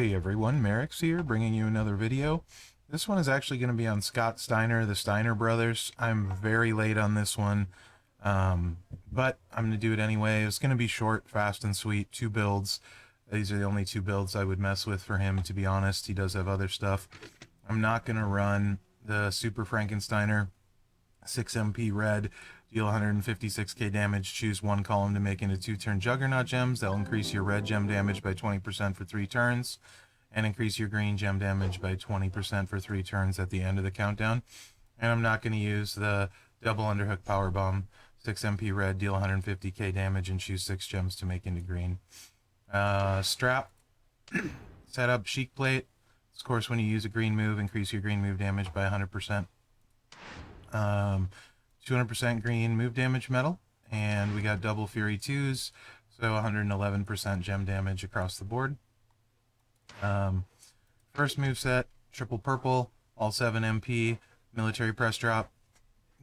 Hey everyone, Mherex here, bringing you another video. This one is actually going to be on Scott Steiner, the Steiner brothers. I'm very late on this one, but I'm going to do it anyway. It's going to be short, fast, and sweet. 2 builds. These are the only 2 builds I would mess with for him, to be honest. He does have other stuff. I'm not going to run the Super Frankensteiner 6 MP red, deal 156k damage, choose 1 column to make into 2-turn Juggernaut gems. That'll increase your red gem damage by 20% for 3 turns, and increase your green gem damage by 20% for 3 turns at the end of the countdown. And I'm not going to use the double underhook power bomb, 6 MP red, deal 150k damage, and choose 6 gems to make into green. Strap, setup, Chic Plate. Of course, when you use a green move, increase your green move damage by 100%. 200% green move damage metal, and we got double Fury 2s, so 111% gem damage across the board. First move set, triple purple, all 7 MP, military press drop,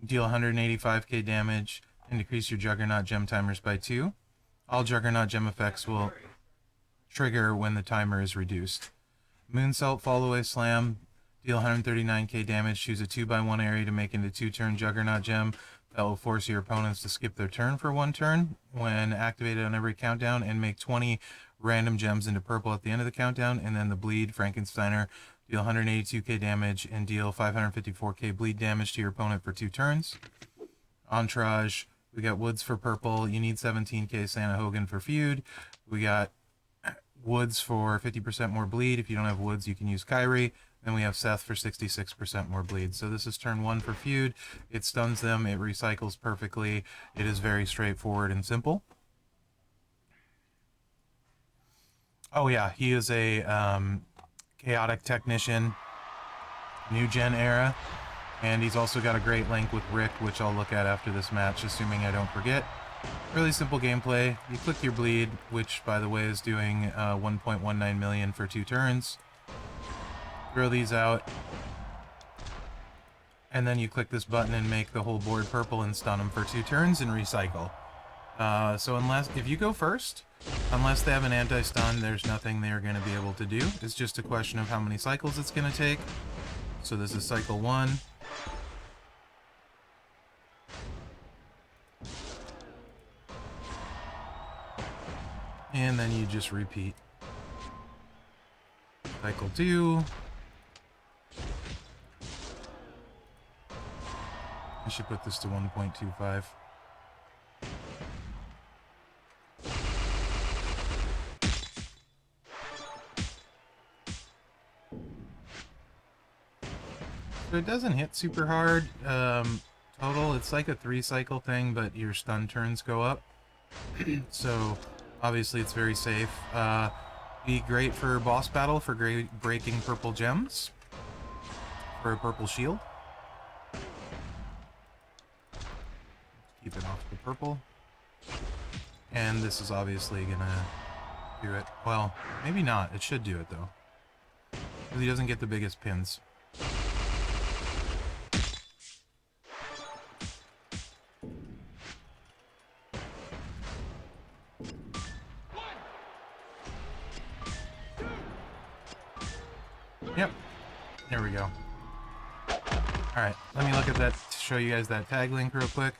deal 185k damage, and decrease your Juggernaut gem timers by 2. All Juggernaut gem effects will trigger when the timer is reduced. Moonsault Fallaway Slam, deal 139k damage, choose a 2x1 area to make into 2-turn Juggernaut gem. That will force your opponents to skip their turn for 1 turn when activated on every countdown, and make 20 random gems into purple at the end of the countdown. And then the Bleed Frankensteiner, deal 182k damage and deal 554k bleed damage to your opponent for 2 turns. Entourage, we got Woods for purple, you need 17k Santa Hogan for feud. We got Woods for 50% more bleed. If you don't have Woods, you can use Kyrie. Then we have Seth for 66% more bleed. So this is turn 1 for feud. It stuns them. It recycles perfectly. It is very straightforward and simple. Oh yeah, he is a chaotic technician, new gen era. And he's also got a great link with Rick, which I'll look at after this match, assuming I don't forget. Really simple gameplay. You click your bleed, which by the way is doing 1.19 million for 2 turns. Throw these out, and then you click this button and make the whole board purple and stun them for 2 turns and recycle. So if you go first, unless they have an anti-stun, there's nothing they're going to be able to do. It's just a question of how many cycles it's going to take. So this is cycle 1. And then you just repeat. Cycle 2. I should put this to 1.25. So it doesn't hit super hard. Total, it's like a 3-cycle thing, but your stun turns go up. So obviously it's very safe. Be great for boss battle for breaking purple gems. For a purple shield. Keep it off the purple. And this is obviously gonna do it. Well, maybe not. It should do it though. Because he doesn't get the biggest pins. Yep. There we go. Alright, let me look at that to show you guys that tag link real quick.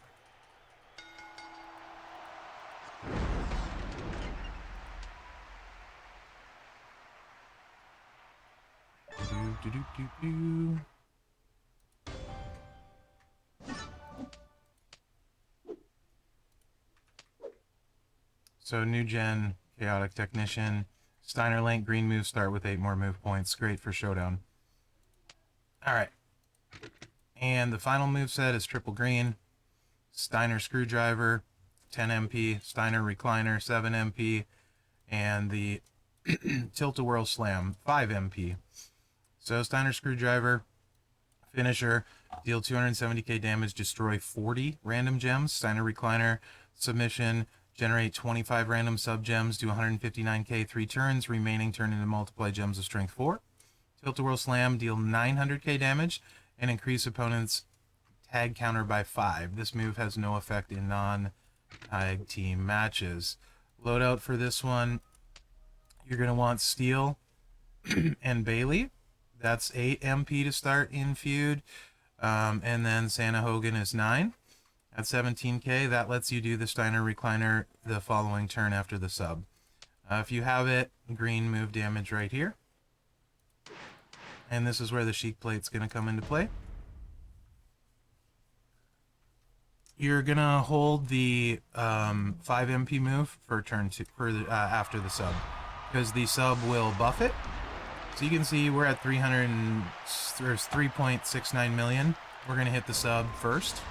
So new gen, chaotic technician, Steiner link, green moves start with 8 more move points. Great for showdown. Alright. And the final move set is triple green, Steiner screwdriver, 10 MP, Steiner recliner, 7 MP, and the tilt-a-whirl slam, 5 MP. So Steiner screwdriver, finisher, deal 270k damage, destroy 40 random gems. Steiner recliner, submission, generate 25 random sub gems, do 159k 3 turns, remaining turn into multiply gems of strength 4. Tilt-a-whirl slam, deal 900k damage and increase opponent's tag counter by 5. This move has no effect in non-tag team matches. Loadout for this one, you're going to want steel, and Bailey. That's 8 MP to start in feud. And then Santa Hogan is 9 at 17k. That lets you do the Steiner recliner the following turn after the sub. If you have it, green move damage right here. And this is where the Sheik Plate's going to come into play. You're going to hold the 5 MP move for turn 2, for after the sub, because the sub will buff it. So you can see we're at 3.69 million. We're going to hit the sub first.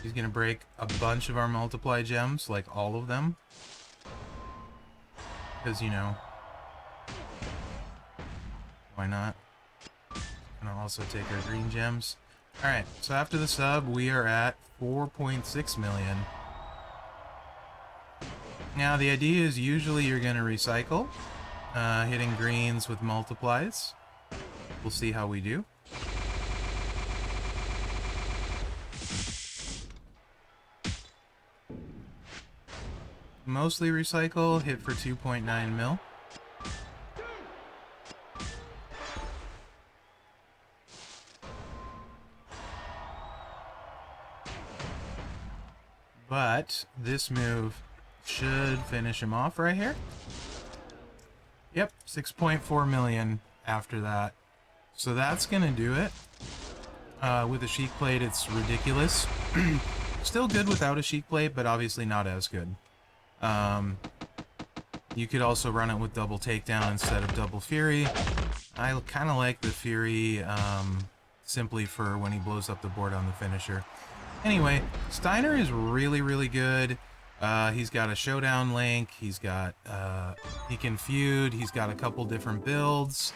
He's going to break a bunch of our multiply gems, like all of them. Because, you know, why not? And I'll also take our green gems. Alright, so after the sub, we are at 4.6 million. Now, the idea is usually you're going to recycle, hitting greens with multiplies. We'll see how we do. Mostly recycle, hit for 2.9 mil. But this move should finish him off right here. Yep, 6.4 million after that. So that's going to do it. With a Sheik Plate, it's ridiculous. Still good without a Sheik Plate, but obviously not as good. You could also run it with double takedown instead of double fury. I kind of like the fury simply for when he blows up the board on the finisher. Anyway, Steiner is really, really good. He's got a showdown link. He's got, he can feud. He's got a couple different builds.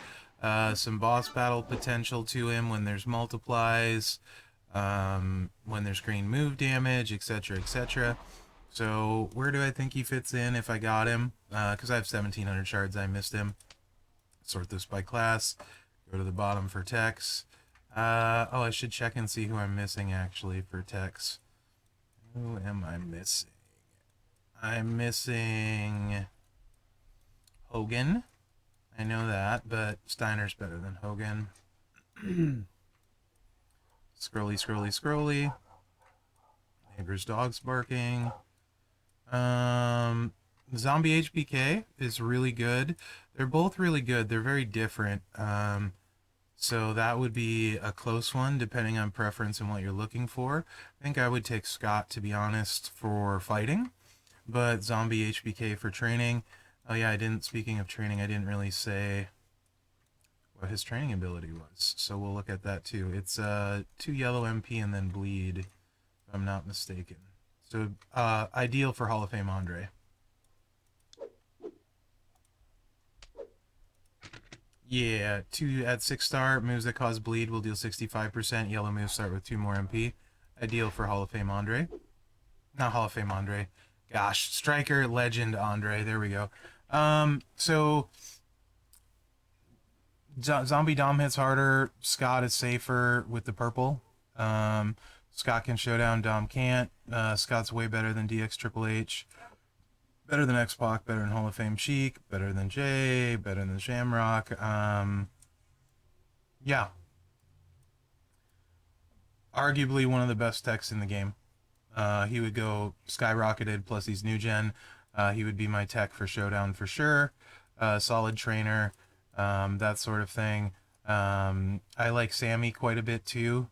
Some boss battle potential to him when there's multiplies, when there's green move damage, etc., etc. So where do I think he fits in if I got him? Because I have 1,700 shards, I missed him. Sort this by class. Go to the bottom for techs. Oh, I should check and see who I'm missing, actually, for techs. Who am I missing? I'm missing Hogan. I know that, but Steiner's better than Hogan. Scrolly, scrolly, scrolly. Neighbor's dog's barking. Zombie HBK is really good. They're both really good. They're very different. So that would be a close one, depending on preference and what you're looking for. I think I would take Scott, to be honest, for fighting, but Zombie HBK for training. Oh yeah, speaking of training, I didn't really say what his training ability was, so we'll look at that too. It's 2 yellow MP and then bleed, if I'm not mistaken. So ideal for Hall of Fame Andre. Yeah, 2 at 6-star moves that cause bleed will deal 65%. Yellow moves start with 2 more MP. Ideal for Hall of Fame Andre. Not Hall of Fame Andre. Gosh, Striker Legend Andre. There we go. So Zombie Dom hits harder. Scott is safer with the purple. Scott can showdown. Dom can't. Scott's way better than DX Triple H. Better than X-Pac, better than Hall of Fame Sheik, better than Jay, better than Shamrock. Yeah. Arguably one of the best techs in the game. He would go skyrocketed, plus he's new gen. He would be my tech for Showdown for sure. Solid trainer, that sort of thing. I like Sammy quite a bit too,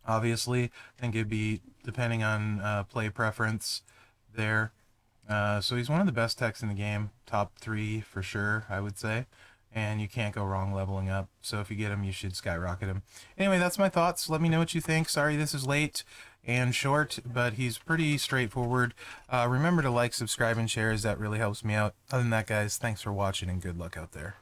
obviously. I think it'd be, depending on play preference there. So he's one of the best techs in the game. Top 3 for sure, I would say. And you can't go wrong leveling up. So if you get him, you should skyrocket him. Anyway, that's my thoughts. Let me know what you think. Sorry this is late and short, but he's pretty straightforward. Remember to like, subscribe, and share, as that really helps me out. Other than that, guys, thanks for watching and good luck out there.